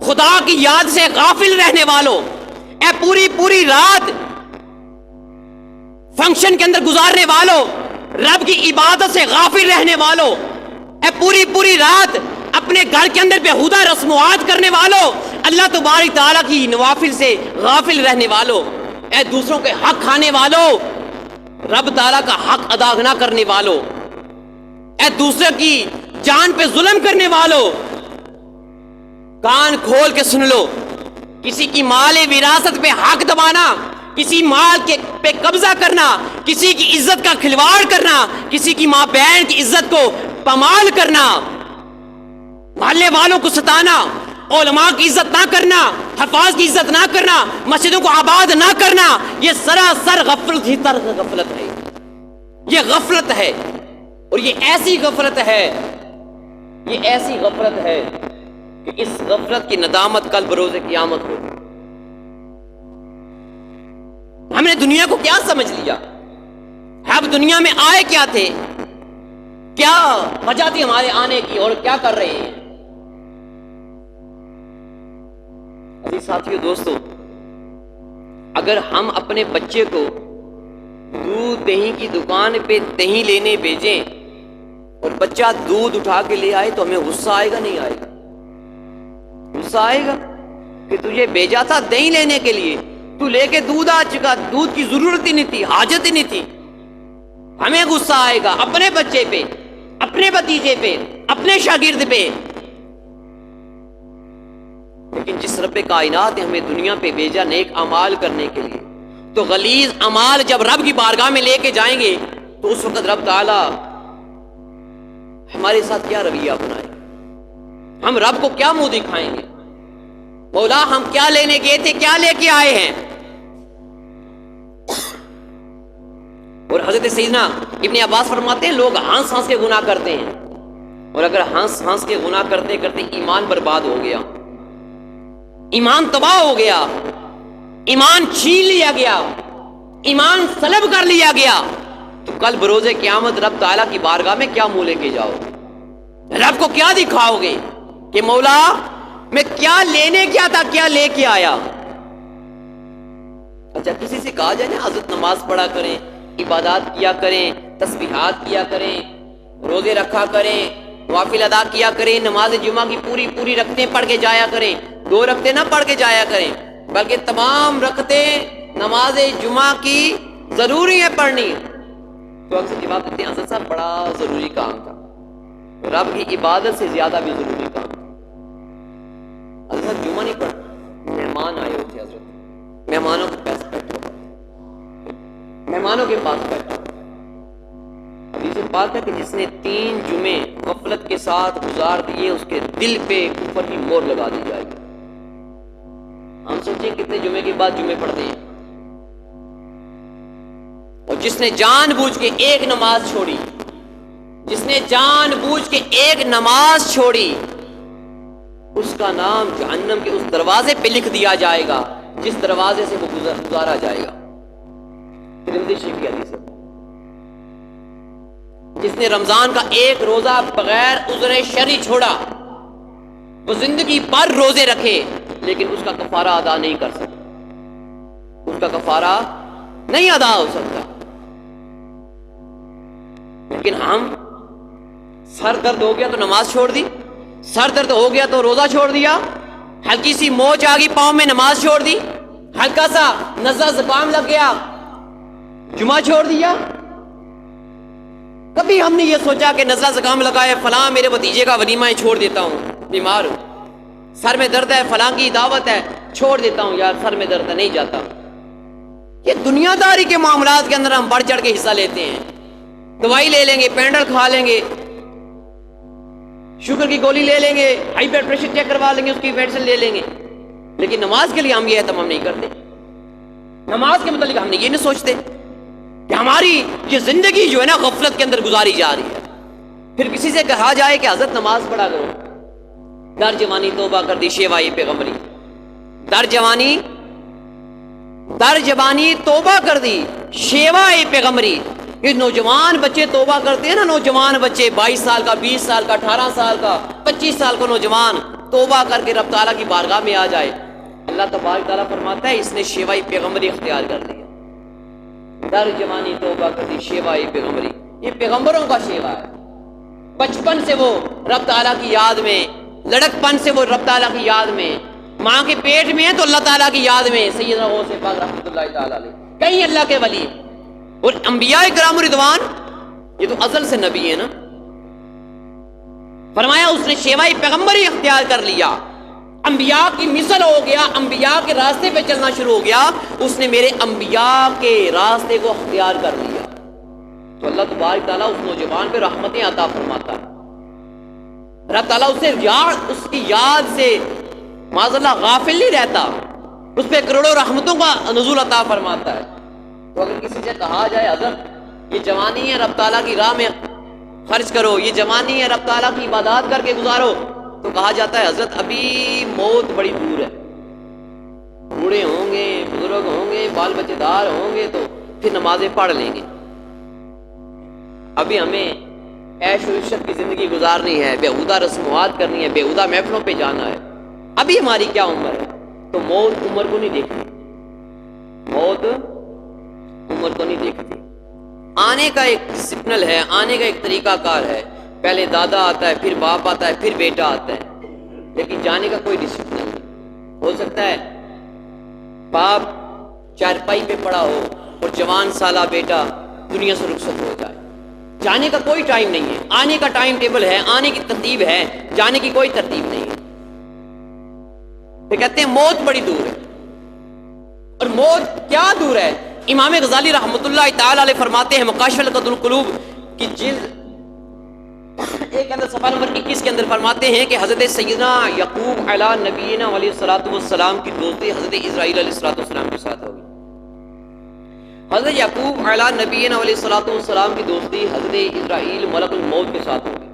خدا کی یاد سے غافل رہنے والوں، اے پوری رات فنکشن کے اندر گزارنے والوں، رب کی عبادت سے غافل رہنے والوں، اے پوری رات اپنے گھر کے اندر بیہودہ رسومات کرنے والوں، اللہ تبارک تعالیٰ کی نوافل سے غافل رہنے والوں، اے دوسروں کے حق کھانے والوں، رب تعالیٰ کا حق ادا نہ کرنے والوں، اے دوسرے کی جان پہ ظلم کرنے والوں، کان کھول کے سن لو، کسی کی مال وراثت پہ حق دبانا، کسی مال کے پہ قبضہ کرنا، کسی کی عزت کا کھلواڑ کرنا، کسی کی ماں بہن کی عزت کو پامال کرنا، محلے والوں کو ستانا، علماء کی عزت نہ کرنا، حفاظ کی عزت نہ کرنا، مسجدوں کو آباد نہ کرنا، یہ سراسر غفلت ہی تر غفلت ہے، یہ غفلت ہے، اور یہ ایسی غفلت ہے، یہ ایسی غفلت ہے کہ اس غفلت کی ندامت کل بروز قیامت ہو۔ ہم نے دنیا کو کیا سمجھ لیا؟ ہم دنیا میں آئے کیا تھے؟ کیا وجہ تھی ہمارے آنے کی، اور کیا کر رہے ہیں؟ عزیز ساتھیو دوستو، اگر ہم اپنے بچے کو دودھ دہی کی دکان پہ دہی لینے بھیجیں اور بچہ دودھ اٹھا کے لے آئے تو ہمیں غصہ آئے گا نہیں آئے گا؟ غصہ آئے گا۔ کہ تجھے بھیجا تھا دہی لینے کے لیے، تو لے کے دودھ آ چکا، دودھ کی ضرورت ہی نہیں تھی، حاجت ہی نہیں تھی۔ ہمیں غصہ آئے گا اپنے بچے پہ، اپنے بھتیجے پہ، اپنے شاگرد پہ، لیکن جس رب کائنات نے ہمیں دنیا پہ بھیجا نیک اعمال کرنے کے لیے، تو غلیظ اعمال جب رب کی بارگاہ میں لے کے جائیں گے تو اس وقت رب تعالی ہمارے ساتھ کیا رویہ اپنائے، ہم رب کو کیا منہ دکھائیں گے؟ مولا ہم کیا لینے گئے تھے، کیا لے کے آئے ہیں؟ اور حضرت سیدنا ابن عباس فرماتے ہیں لوگ ہنس ہنس کے گناہ کرتے ہیں، اور اگر ہنس ہنس کے گناہ کرتے کرتے ایمان برباد ہو گیا، ایمان تباہ ہو گیا، ایمان چھین لیا گیا، ایمان سلب کر لیا گیا، تو کل بروز قیامت رب تعالیٰ کی بارگاہ میں کیا منہ لے کے جاؤ گے؟ رب کو کیا دکھاؤ گے کہ مولا میں کیا لینے کیا تھا، کیا لے کے آیا؟ اچھا کسی سے کہا جائے نا حضرت نماز پڑھا کریں، عبادات کیا کریں، تسبیحات کیا کریں، روزے رکھا کریں، نوافل ادا کیا کریں، نماز جمعہ کی پوری پوری رکعتیں پڑھ کے جایا کریں، 2 رکعتیں نہ پڑھ کے جایا کریں بلکہ تمام رکعتیں نماز جمعہ کی ضروری ہے پڑھنی، تو اکثر جواب دیتے ہیں حضرت صاحب بڑا ضروری کام تھا، رب کی عبادت سے زیادہ بھی ضروری کام تھا۔ حضرت صاحب جمعہ نہیں پڑھ، مہمان آئے ہوتے حضرت، مہمانوں کے پاس بیٹھو، مہمانوں کے پاس بیٹھو۔ حدیث پاک ہے کہ جس نے 3 جمعے غفلت کے ساتھ گزار دیے اس کے دل پہ کفر کی مہر لگا دی جائے گی۔ ہم سوچیں کتنے جمعے کے بعد جمعے پڑھتے ہیں، اور جس نے جان بوجھ کے ایک نماز چھوڑی، جس نے جان بوجھ کے ایک نماز چھوڑی، اس کا نام جہنم کے اس دروازے پہ لکھ دیا جائے گا جس دروازے سے وہ گزارا جائے گا۔ ترمذی شریف کی حدیث ہے۔ جس نے رمضان کا ایک روزہ بغیر عذر شرعی چھوڑا، وہ زندگی پر روزے رکھے لیکن اس کا کفارہ ادا نہیں کر سکتا، اس کا کفارہ نہیں ادا ہو سکتا۔ لیکن ہم سر درد ہو گیا تو نماز چھوڑ دی، سر درد ہو گیا تو روزہ چھوڑ دیا، ہلکی سی موچ آ گئی پاؤں میں نماز چھوڑ دی، ہلکا سا نزلہ زکام لگ گیا جمعہ چھوڑ دیا۔ کبھی ہم نے یہ سوچا کہ نزلہ زکام لگا ہے فلاں میرے بھتیجے کا ولیمہ ہے چھوڑ دیتا ہوں، بیمار ہوں، سر میں درد ہے فلاں کی دعوت ہے چھوڑ دیتا ہوں، یار سر میں درد ہے نہیں جاتا۔ یہ دنیا داری کے معاملات کے اندر ہم بڑھ چڑھ کے حصہ لیتے ہیں، دوائی لے لیں گے، پینڈل کھا لیں گے، شوگر کی گولی لے لیں گے، ہائی بلڈ پریشر چیک کروا لیں گے، اس کی میڈیسن لے لیں گے، لیکن نماز کے لیے ہم یہ اہتمام نہیں کرتے۔ نماز کے متعلق ہم نے یہ نہیں سوچتے کہ ہماری یہ زندگی جو ہے نا غفلت کے اندر گزاری جا رہی ہے۔ پھر کسی سے کہا جائے کہ حضرت نماز پڑھا کرو، در جوانی توبہ کر دی شیوائے پیغمبری، در جوانی توبہ کر دی شیوائے پیغمبری۔ یہ نوجوان بچے توبہ کرتے ہیں نا، نوجوان بچے 22 سال کا، 20 سال کا، 18 سال کا، 25 سال کا نوجوان توبہ کر کے رب تعالیٰ کی بارگاہ میں آ جائے، اللہ تبارک تعالیٰ فرماتا ہے اس نے شیوائے پیغمبری اختیار کر لیا۔ در جوانی توبہ کر دی شیوائے پیغمبری، یہ پیغمبروں کا شیوا ہے۔ بچپن سے وہ رب تعالیٰ کی یاد میں، لڑکپن سے وہ رب تعالیٰ کی یاد میں، ماں کے پیٹ میں ہے تو اللہ تعالیٰ کی یاد میں۔ سیدنا غوث پاک رحمۃ اللہ تعالیٰ علیہ کئی اللہ کے ولی، اور انبیاء کرام رضوان یہ تو ازل سے نبی ہے نا، فرمایا اس نے شیوائے پیغمبری اختیار کر لیا، انبیاء کی مثل ہو گیا، انبیاء کے راستے پہ چلنا شروع ہو گیا، اس نے میرے انبیاء کے راستے کو اختیار کر لیا۔ تو اللہ تبارک تعالیٰ اس نوجوان پہ رحمتیں عطا فرماتا ہے، رب تعالیٰ اس کی یاد سے معاذ اللہ غافل نہیں رہتا، اس پہ کروڑوں رحمتوں کا نزول عطا فرماتا ہے۔ تو اگر کسی سے کہا جائے حضرت یہ جوانی ہے رب تعالیٰ کی راہ میں خرچ کرو، یہ جوانی ہے رب تعالیٰ کی عبادات کر کے گزارو، تو کہا جاتا ہے حضرت ابھی موت بڑی دور ہے، بوڑھے ہوں گے، بزرگ ہوں گے، بال بچے دار ہوں گے تو پھر نمازیں پڑھ لیں گے، ابھی ہمیں عیش و عشرت کی زندگی گزارنی ہے، بےہودہ رسومات کرنی ہے، بےہودہ محفلوں پہ جانا ہے، ابھی ہماری کیا عمر ہے؟ تو موت عمر کو نہیں دیکھتی، موت عمر کو نہیں دیکھتی۔ آنے کا ایک سگنل ہے، آنے کا ایک طریقہ کار ہے، پہلے دادا آتا ہے، پھر باپ آتا ہے، پھر بیٹا آتا ہے، لیکن جانے کا کوئی ڈسپلن نہیں۔ ہو سکتا ہے باپ چارپائی پہ پڑا ہو اور جوان سالہ بیٹا دنیا سے رخصت ہو جائے، جانے کا کوئی ٹائم نہیں ہے، آنے کا ٹائم ٹیبل ہے، آنے کی ترتیب ہے، جانے کی کوئی ترتیب نہیں ہے۔ پھر کہتے ہیں موت بڑی دور ہے، اور موت کیا دور ہے؟ امام غزالی رحمۃ اللہ تعالی علیہ فرماتے ہیں مکاشفۃ القلوب کی جلد ایک اندر صفحہ نمبر 21 کے اندر فرماتے ہیں کہ حضرت سیدنا یعقوب علیہ نبینا علیہ الصلوۃ والسلام کی دوستی حضرت اسرائیل علیہ الصلوۃ والسلام کے ساتھ ہوگی۔ حضرت یعقوب علیہ نبینا علیہ الصلوۃ والسلام کی دوستی حضرت اسرائیل ملک الموت کے ساتھ ہوگی۔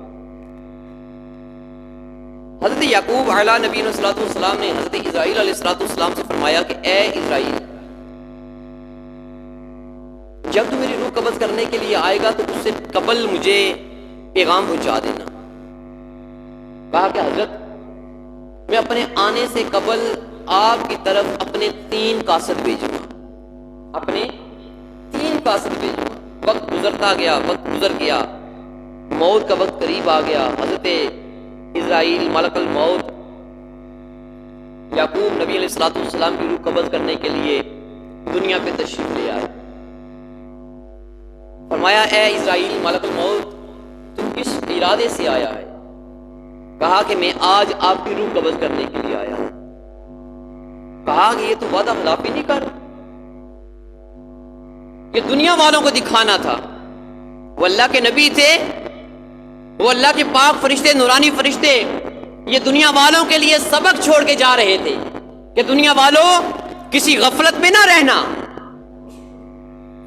حضرت یعقوب علیہ نبینا علیہ الصلوۃ والسلام نے حضرت اسرائیل علیہ الصلوۃ والسلام سے فرمایا کہ اے اسرائیل، جب تو میری روح قبض کرنے کے لیے آئے گا تو اس سے قبل مجھے پیغام پہنچا دینا۔ کہا کہ حضرت میں اپنے آنے سے قبل آپ کی طرف اپنے 3 قاصد بھیجوں گا، اپنے 3 قاصد بھیجوں گا۔ وقت گزرتا گیا، وقت گزر گیا، موت کا وقت قریب آ گیا۔ حضرت اسرائیل ملک الموت یعقوب نبی علیہ الصلوۃ والسلام کی روح قبض کرنے کے لیے دنیا پہ تشریف لے آئے۔ فرمایا اے اسرائیل ملک الموت، تم کس ارادے سے آیا ہے؟ کہا کہ میں آج آپ کی روح قبض کرنے کے لیے آیا ہوں۔ کہا کہ یہ تو وعدہ خلافی نہیں کر، یہ دنیا والوں کو دکھانا تھا۔ وہ اللہ کے نبی تھے، وہ اللہ کے پاک فرشتے، نورانی فرشتے، یہ دنیا والوں کے لیے سبق چھوڑ کے جا رہے تھے کہ دنیا والوں کسی غفلت میں نہ رہنا۔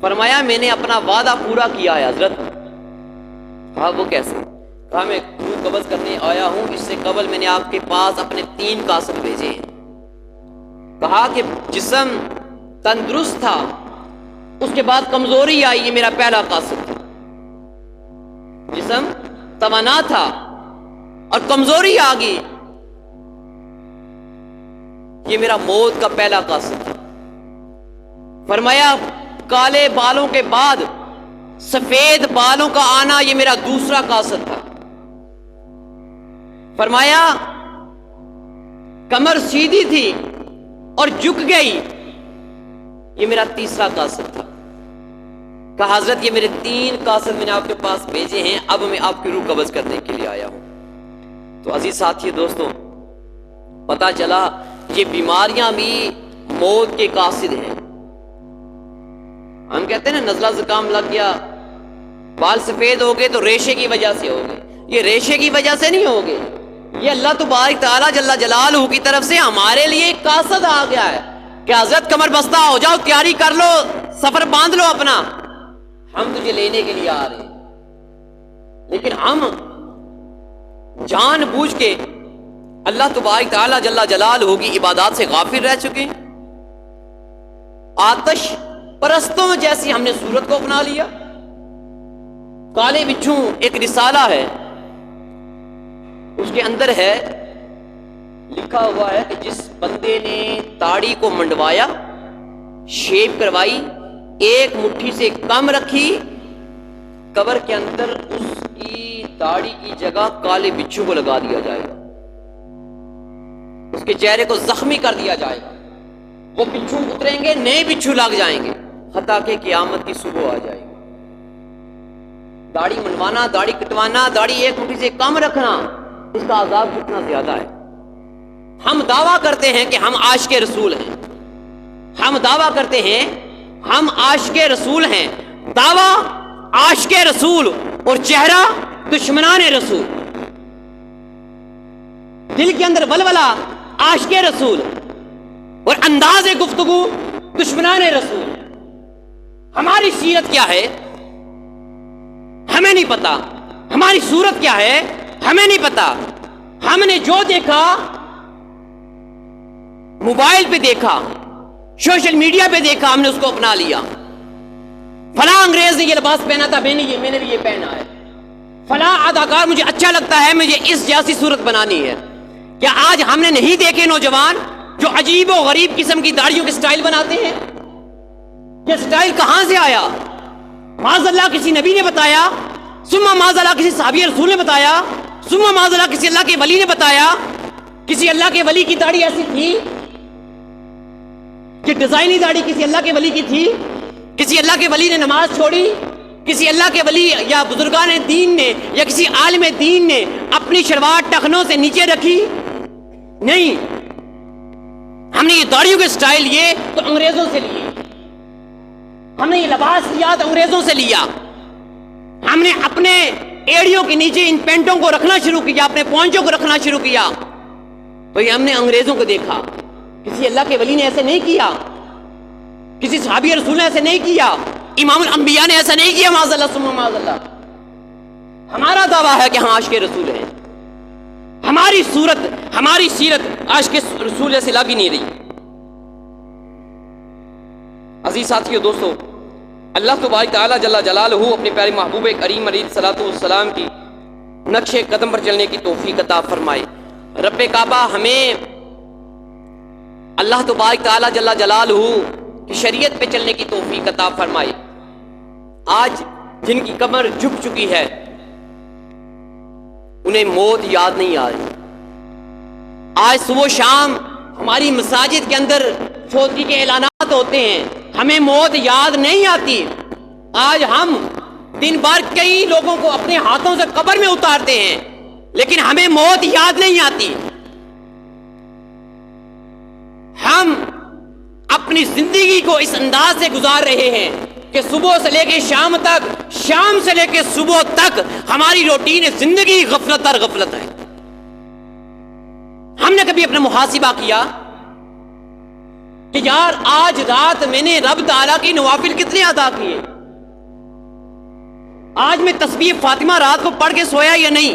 فرمایا میں نے اپنا وعدہ پورا کیا ہے حضرت۔ کہا وہ کیسے؟ کہا میں روح قبض کرنے آیا ہوں، اس سے قبل میں نے آپ کے پاس اپنے 3 قاصد بھیجے ہیں۔ کہا کہ جسم تندرست تھا، اس کے بعد کمزوری آئی، یہ میرا پہلا قاصد تھا۔ جسم توانا تھا اور کمزوری آ گئی، یہ میرا موت کا پہلا قاصد تھا۔ فرمایا کالے بالوں کے بعد سفید بالوں کا آنا، یہ میرا دوسرا قاصد تھا۔ فرمایا کمر سیدھی تھی اور جھک گئی، یہ میرا تیسرا قاصد تھا۔ کہا حضرت یہ میرے 3 قاصد میں نے آپ کے پاس بھیجے ہیں، اب میں آپ کی روح قبض کرنے کے لیے آیا ہوں۔ تو عزیز ساتھی دوستوں، پتا چلا یہ بیماریاں بھی موت کے قاصد ہیں۔ ہم کہتے ہیں نا نزلہ زکام لگ گیا، بال سفید ہو گئے تو ریشے کی وجہ سے ہو گئے، یہ ریشے کی وجہ سے نہیں ہو گئے، یہ اللہ تبارک تعالیٰ جل جلالہ کی طرف سے ہمارے لیے ایک قاصد آ گیا ہے کہ حضرت کمر بستہ ہو جاؤ، تیاری کر لو، سفر باندھ لو اپنا، ہم تجھے لینے کے لیے آ رہے ہیں۔ لیکن ہم جان بوجھ کے اللہ تبارک تعالیٰ جل جلالہ کی عبادات سے غافل رہ چکے ہیں۔ آتش پرستوں جیسی ہم نے صورت کو اپنا لیا۔ کالے بچھو ایک رسالہ ہے، اس کے اندر ہے لکھا ہوا ہے کہ جس بندے نے داڑھی کو منڈوایا، شیپ کروائی، ایک مٹھی سے کم رکھی، قبر کے اندر اس کی داڑھی کی جگہ کالے بچھو کو لگا دیا جائے گا، اس کے چہرے کو زخمی کر دیا جائے گا، وہ بچھو اتریں گے، نئے بچھو لگ جائیں گے، حتیٰ کہ قیامت کی صبح آ جائے گی۔ داڑھی منڈوانا، داڑھی کٹوانا، داڑھی ایک مٹھی سے کم رکھنا، اس کا عذاب کتنا زیادہ ہے۔ ہم دعویٰ کرتے ہیں کہ ہم عاشق رسول ہیں، ہم دعویٰ کرتے ہیں ہم عاشق رسول ہیں، دعویٰ عاشق رسول اور چہرہ دشمنان رسول، دل کے اندر ولولہ عاشق رسول اور انداز گفتگو دشمنان رسول۔ ہماری سیرت کیا ہے ہمیں نہیں پتا، ہماری صورت کیا ہے ہمیں نہیں پتا، ہم نے جو دیکھا موبائل پہ دیکھا، سوشل میڈیا پہ دیکھا، ہم نے اس کو اپنا لیا۔ فلاں انگریز نے یہ لباس پہنا تھا، میں نے بھی یہ پہنا ہے، فلاں اداکار مجھے اچھا لگتا ہے، مجھے اس جیسی صورت بنانی ہے۔ کیا آج ہم نے نہیں دیکھے نوجوان جو عجیب و غریب قسم کی داڑھیوں کے سٹائل بناتے ہیں؟ یہ سٹائل کہاں سے آیا؟ معاذ اللہ کسی نبی نے بتایا، ثم معاذ اللہ کسی صحابی رسول نے بتایا، ثم معاذ اللہ کسی اللہ کے ولی نے بتایا؟ کسی اللہ کے ولی کی داڑھی ایسی تھی؟ کہ ڈیزائنی داڑھی کسی اللہ کے ولی کی تھی؟ کسی اللہ کے ولی نے نماز چھوڑی؟ کسی اللہ کے ولی یا بزرگان دین نے یا کسی عالم دین نے اپنی شلوار ٹخنوں سے نیچے رکھی؟ نہیں. ہم نے یہ داڑھیوں کے سٹائل لیے تو انگریزوں سے لیے. ہم نے یہ لباس لیا تو انگریزوں سے لیا. ہم نے اپنے ایڑیوں کے نیچے ان پینٹوں کو رکھنا شروع کیا, اپنے پونچوں کو رکھنا شروع کیا تو یہ ہم نے انگریزوں کو دیکھا. کسی اللہ کے ولی نے ایسے نہیں کیا, کسی صحابی رسول نے ایسے نہیں کیا, امام الانبیاء نے ایسا نہیں کیا. معاذ اللہ ثم معاذ اللہ. ہمارا دعویٰ ہے کہ ہم عاشق رسول ہیں. ہماری صورت, ہماری سیرت عاشق رسول سے لگ ہی نہیں رہی. عزیز ساتھیو دوستو, اللہ تبارک تعالیٰ جل جلالہ اپنے پیارے محبوب کریم علیہ الصلوۃ والسلام کی نقش قدم پر چلنے کی توفیق عطا فرمائے. رب کعبہ ہمیں اللہ تبارک تعالیٰ جل جلالہ کی شریعت پہ چلنے کی توفیق عطا فرمائے. آج جن کی کمر جھک چکی ہے انہیں موت یاد نہیں آ رہی. آج صبح و شام ہماری مساجد کے اندر فوتگی کے اعلانات ہوتے ہیں, ہمیں موت یاد نہیں آتی. آج ہم دن بھر کئی لوگوں کو اپنے ہاتھوں سے قبر میں اتارتے ہیں لیکن ہمیں موت یاد نہیں آتی. ہم اپنی زندگی کو اس انداز سے گزار رہے ہیں کہ صبح سے لے کے شام تک, شام سے لے کے صبح تک ہماری روٹین زندگی غفلت اور غفلت ہے. ہم نے کبھی اپنا محاسبہ کیا کہ یار آج رات میں نے رب تعالیٰ کی نوافل کتنے ادا کیے؟ آج میں تسبیح فاطمہ رات کو پڑھ کے سویا یا نہیں؟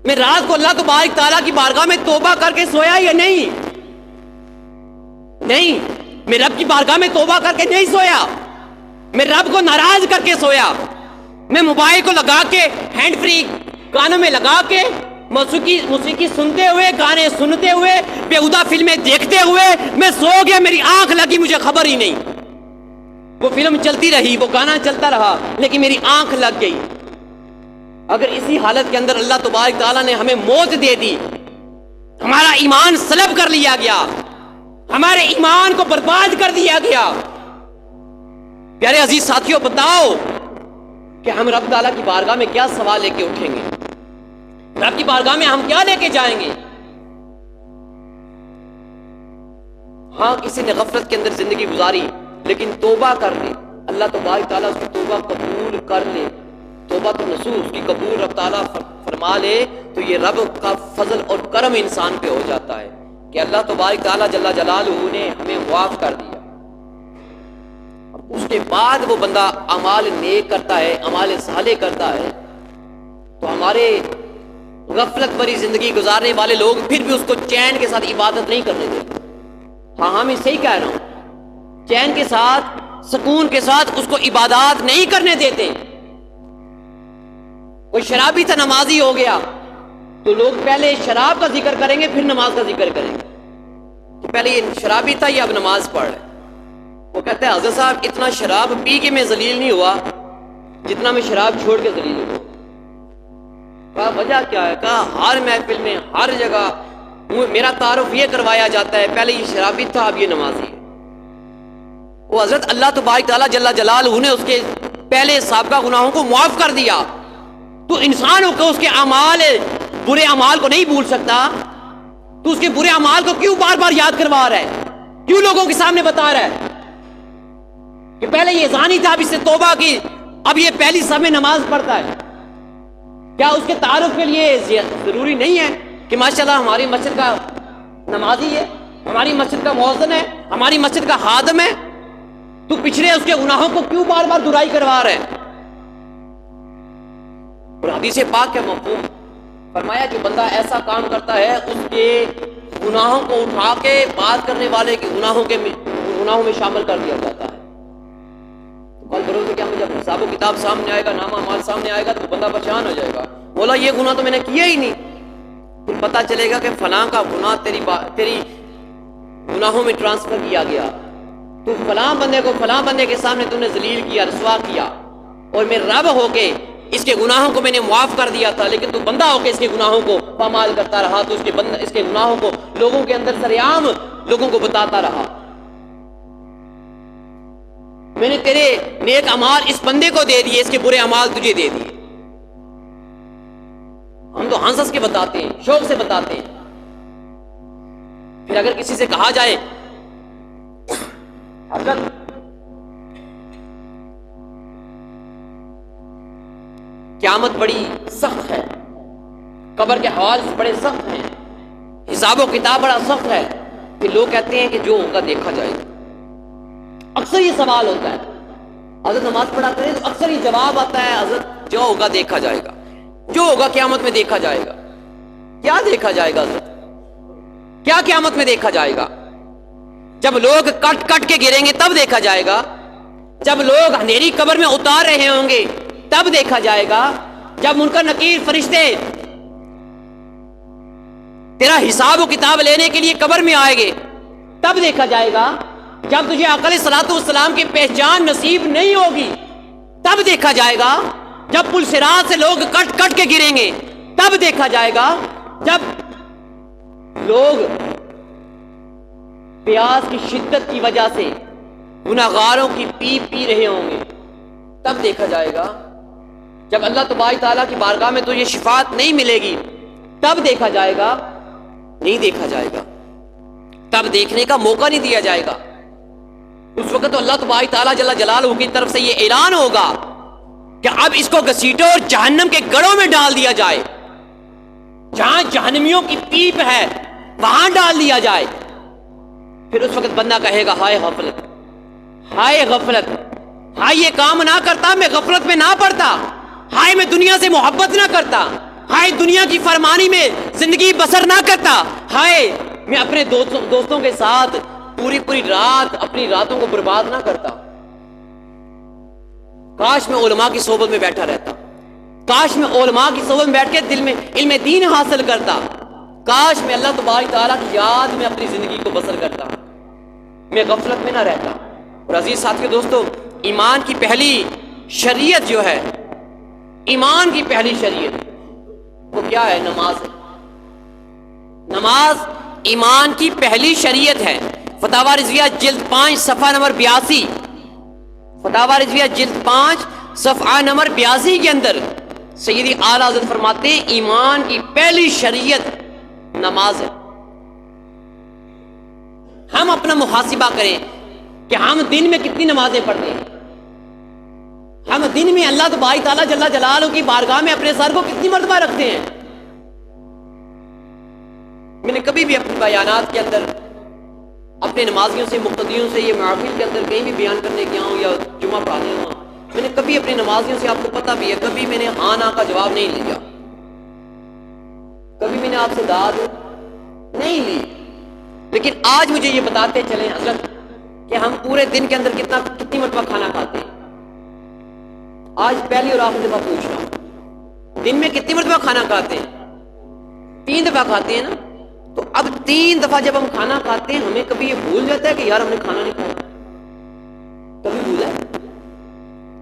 میں رات کو اللہ تبارک تعالیٰ کی بارگاہ میں توبہ کر کے سویا یا نہیں؟ نہیں, میں رب کی بارگاہ میں توبہ کر کے نہیں سویا, میں رب کو ناراض کر کے سویا. میں موبائل کو لگا کے ہینڈ فری کانوں میں لگا کے موسیقی سنتے ہوئے, گانے سنتے ہوئے, بیہودہ فلمیں دیکھتے ہوئے میں سو گیا. میری آنکھ لگی, مجھے خبر ہی نہیں. وہ فلم چلتی رہی, وہ گانا چلتا رہا لیکن میری آنکھ لگ گئی. اگر اسی حالت کے اندر اللہ تبارک تعالیٰ نے ہمیں موت دے دی, ہمارا ایمان سلب کر لیا گیا, ہمارے ایمان کو برباد کر دیا گیا. پیارے عزیز ساتھیوں, بتاؤ کہ ہم رب تعالیٰ کی بارگاہ میں کیا سوال لے کے اٹھیں گے؟ رب کی بارگاہ میں ہم کیا لے کے جائیں گے؟ ہاں, کسی نے غفلت کے اندر زندگی گزاری لیکن توبہ کر لے, اللہ تبارک تعالیٰ اس کی توبہ قبول کر لے. توبہ تو نصوح اس کی قبول رب تعالیٰ فرما لے تو یہ رب کا فضل اور کرم انسان پہ ہو جاتا ہے کہ اللہ تبارک تعالیٰ جل جلالہ نے ہمیں معاف کر دیا. اس کے بعد وہ بندہ اعمال نیک کرتا ہے, اعمال صالح کرتا ہے تو ہمارے غفلت بھری زندگی گزارنے والے لوگ پھر بھی اس کو چین کے ساتھ عبادت نہیں کرنے دیتے. ہاں, میں صحیح کہہ رہا ہوں, چین کے ساتھ, سکون کے ساتھ اس کو عبادات نہیں کرنے دیتے. کوئی شرابی تھا, نمازی ہو گیا تو لوگ پہلے شراب کا ذکر کریں گے پھر نماز کا ذکر کریں گے. تو پہلے یہ شرابی تھا, یہ اب نماز پڑھ رہا ہے. وہ کہتا ہے حضرت صاحب اتنا شراب پی کے میں ذلیل نہیں ہوا جتنا میں شراب چھوڑ کے ذلیل ہوا. کہا وجہ کیا ہے؟ کہا ہر محفل میں, ہر جگہ میرا تعارف یہ کروایا جاتا ہے پہلے یہ شرابی تھا اب یہ نمازی ہے. وہ حضرت اللہ تبارک تعالیٰ جل جلالہ نے اس کے پہلے سابقہ گناہوں کو معاف کر دیا. تو انسان ہو کے اس کے اعمال, برے اعمال کو نہیں بھول سکتا. تو اس کے برے اعمال کو کیوں بار بار یاد کروا رہا ہے؟ کیوں لوگوں کے سامنے بتا رہا ہے کہ پہلے یہ زانی تھا اب اس سے توبہ کی, اب یہ پہلی صف میں نماز پڑھتا ہے؟ کیا اس کے تعارف کے لیے ضروری نہیں ہے کہ ماشاءاللہ ہماری مسجد کا نمازی ہے, ہماری مسجد کا مؤذن ہے, ہماری مسجد کا خادم ہے؟ تو پچھلے اس کے گناہوں کو کیوں بار بار دہرائی کروا رہے ہیں؟ اور حدیث پاک کے مفہوم فرمایا جو بندہ ایسا کام کرتا ہے اس کے گناہوں کو اٹھا کے بات کرنے والے کے گناہوں میں شامل کر دیا جاتا ہے. کل بروز کیا جب حساب و کتاب سامنے آئے گا, نامہ اعمال سامنے آئے گا تو بندہ پریشان ہو جائے گا, بولا یہ گناہ تو میں نے کیا ہی نہیں. پھر پتہ چلے گا کہ فلاں کا گناہ تیری گناہوں میں ٹرانسفر کیا گیا. تو فلاں بندے کو فلاں بندے کے سامنے تم نے ذلیل کیا, رسوا کیا, اور میں رب ہو کے اس کے گناہوں کو میں نے معاف کر دیا تھا لیکن تو بندہ ہو کے اس کے گناہوں کو پامال کرتا رہا. تو اس کے گناہوں کو لوگوں کے اندر سریعام لوگوں کو بتاتا رہا. میں نے تیرے نیک اعمال اس بندے کو دے دیے، اس کے برے اعمال تجھے دے دیے۔ ہم تو ہنس کے بتاتے ہیں، شوق سے بتاتے ہیں۔ پھر اگر کسی سے کہا جائے حضرت قیامت بڑی سخت ہے، قبر کے حوال بڑے سخت ہیں، حساب و کتاب بڑا سخت ہے، پھر لوگ کہتے ہیں کہ جو ہوگا دیکھا جائے گا۔ اکثر یہ سوال ہوتا ہے، حضرت نماز پڑھاتے ہیں تو اکثر یہ جواب آتا ہے، حضرت جو ہوگا دیکھا جائے گا، جو ہوگا قیامت میں دیکھا جائے گا۔ کیا دیکھا جائے گا حضرت؟ کیا قیامت میں دیکھا جائے گا؟ جب لوگ کٹ کٹ کے گریں گے تب دیکھا جائے گا، جب لوگ اندھیری قبر میں اتار رہے ہوں گے تب دیکھا جائے گا، جب منکر نکیر فرشتے تیرا حساب و کتاب لینے کے لیے قبر میں آئیں گے تب دیکھا جائے گا، جب تجھے عقل صلاۃ والسلام کی پہچان نصیب نہیں ہوگی تب دیکھا جائے گا، جب پل صراط سے لوگ کٹ کٹ کے گریں گے تب دیکھا جائے گا، جب لوگ پیاس کی شدت کی وجہ سے گناہگاروں کی پی رہے ہوں گے تب دیکھا جائے گا، جب اللہ تبارک تعالیٰ کی بارگاہ میں تجھے شفاعت نہیں ملے گی تب دیکھا جائے گا، نہیں دیکھا جائے گا، تب دیکھنے کا موقع نہیں دیا جائے گا۔ اس وقت تو اللہ تبارک تعالیٰ جل جلالہ کی طرف سے یہ اعلان ہوگا کہ اب اس کو گھسیٹو اور جہنم کے گڑھوں میں ڈال دیا جائے، جہاں جہنمیوں کی پیپ ہے وہاں ڈال دیا جائے۔ پھر اس وقت بندہ کہے گا ہائے غفلت، ہائے غفلت، ہائے یہ کام نہ کرتا، میں غفلت میں نہ پڑتا، ہائے میں دنیا سے محبت نہ کرتا، ہائے دنیا کی فرمانی میں زندگی بسر نہ کرتا، ہائے میں اپنے دوستوں کے ساتھ پوری رات اپنی راتوں کو برباد نہ کرتا، کاش میں علماء کی صحبت میں بیٹھا رہتا، کاش میں علماء کی صحبت میں بیٹھ کے دل میں علم دین حاصل کرتا، کاش میں اللہ تبارک تعالیٰ کی یاد میں اپنی زندگی کو بسر کرتا، میں غفلت میں نہ رہتا۔ اور عزیز ساتھیو دوستو، ایمان کی پہلی شریعت جو ہے، ایمان کی پہلی شریعت وہ کیا ہے؟ نماز ہے۔ نماز ایمان کی پہلی شریعت ہے۔ فتاوی رضویہ جلد 5 صفحہ نمبر 82، فتاوی رضویہ جلد 5 صفحہ نمبر 82 کے اندر سیدی اعلیٰ حضرت فرماتے ہیں ایمان کی پہلی شریعت نماز ہے۔ ہم اپنا محاسبہ کریں کہ ہم دن میں کتنی نمازیں پڑھتے ہیں، ہم دن میں اللہ تبارک تعالیٰ جل جلالہ کی بارگاہ میں اپنے سر کو کتنی مرتبہ رکھتے ہیں۔ میں نے کبھی بھی اپنے بیانات کے اندر اپنے نمازیوں سے، مقتدیوں سے، یہ محفل کے اندر کہیں بھی بیان کرنے گیا ہوں یا جمعہ پڑھانے ہوں، میں نے کبھی اپنے نمازیوں سے، آپ کو پتہ بھی ہے، کبھی میں نے ہاں نا کا جواب نہیں لیا، کبھی میں نے آپ سے داد نہیں لی، لیکن آج مجھے یہ بتاتے چلیں حضرت کہ ہم پورے دن کے اندر کتنی مرتبہ کھانا کھاتے ہیں۔ آج پہلی اور آخری دفعہ پوچھ رہا ہوں، دن میں کتنی مرتبہ کھانا کھاتے ہیں؟ 3 دفعہ کھاتے ہیں نا؟ تو اب 3 دفعہ جب ہم کھانا کھاتے ہیں ہمیں کبھی یہ بھول جاتا ہے کہ یار ہم نے کھانا نہیں کھایا؟ کبھی بھولا ہے؟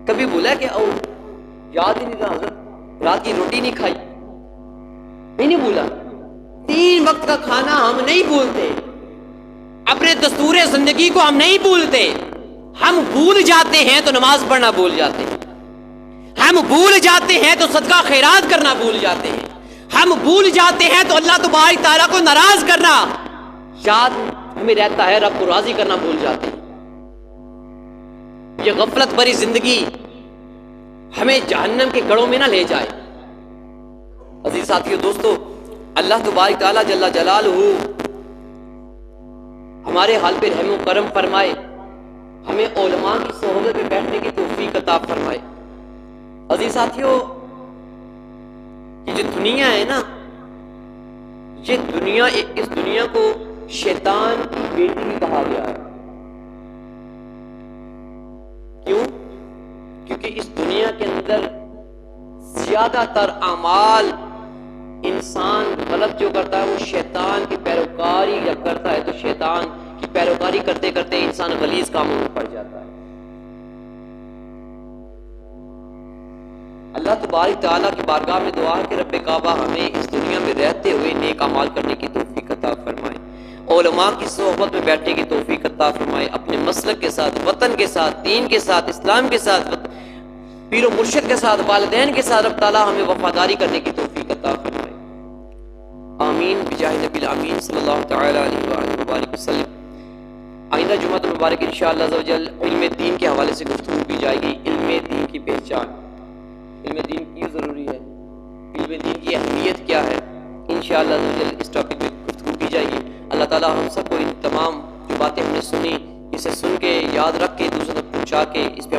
کبھی بھولا ہے کہ یاد ہی نہیں رہا حضرت رات کی روٹی نہیں کھائی؟ نہیں بھولا۔ 3 وقت کا کھانا ہم نہیں بھولتے، اپنے دستور زندگی کو ہم نہیں بھولتے۔ ہم بھول جاتے ہیں تو نماز پڑھنا بھول جاتے ہیں، ہم بھول جاتے ہیں تو صدقہ خیرات کرنا بھول جاتے ہیں، ہم بھول جاتے ہیں تو اللہ تبارک تعالیٰ کو ناراض کرنا یاد ہمیں رہتا ہے، رب کو راضی کرنا بھول جاتے ہیں۔ یہ غفلت بھری زندگی ہمیں جہنم کے گڑھوں میں نہ لے جائے۔ عزیز ساتھیو دوستو، اللہ تبارک تعالیٰ جل جلالہ ہمارے حال پہ رحم و کرم فرمائے، ہمیں علماء کی صحبت میں بیٹھنے کی توفیق عطا فرمائے۔ عزیز ساتھیو، یہ جو دنیا ہے نا، یہ دنیا، اس دنیا کو شیطان کی بیٹی بھی کہا گیا ہے۔ کیوں؟ کیونکہ اس دنیا کے اندر زیادہ تر اعمال انسان غلط جو کرتا ہے وہ شیطان کی پیروکاری جب کرتا ہے تو شیطان کی پیروکاری کرتے کرتے انسان غلیظ کاموں میں پڑ جاتا ہے۔ اللہ تبارک تعالیٰ کی بارگاہ میں دعا ہے کہ رب کعبہ ہمیں اس دنیا میں رہتے ہوئے نیک اعمال کرنے کی توفیق عطا فرمائے، علماء کی صحبت میں بیٹھنے کی توفیق عطا فرمائے، اپنے مسلک کے ساتھ، وطن کے ساتھ، دین کے ساتھ، اسلام کے ساتھ، پیر و مرشد کے ساتھ، والدین کے ساتھ رب تعالیٰ ہمیں وفاداری کرنے کی توفیق عطا فرمائے۔ آمین بجاہ نبی الامین صلی اللہ تعالیٰ علیہ وآلہ وبارک وسلم۔ آئندہ جمعہ المبارک انشاءاللہ عز و جل علم دین کے حوالے سے گفتگو کی جائے گی۔ علم دین کی پہچان، علم دین کیوں ضروری ہے، علم دین کی اہمیت کیا ہے، انشاءاللہ عز و جل اس ٹاپک پہ گفتگو کی جائے گی۔ اللہ تعالیٰ ہم سب کو ان تمام جو باتیں ہم نے سنی، اسے سن کے یاد رکھ کے دوسروں تک پہنچا کے اس پہ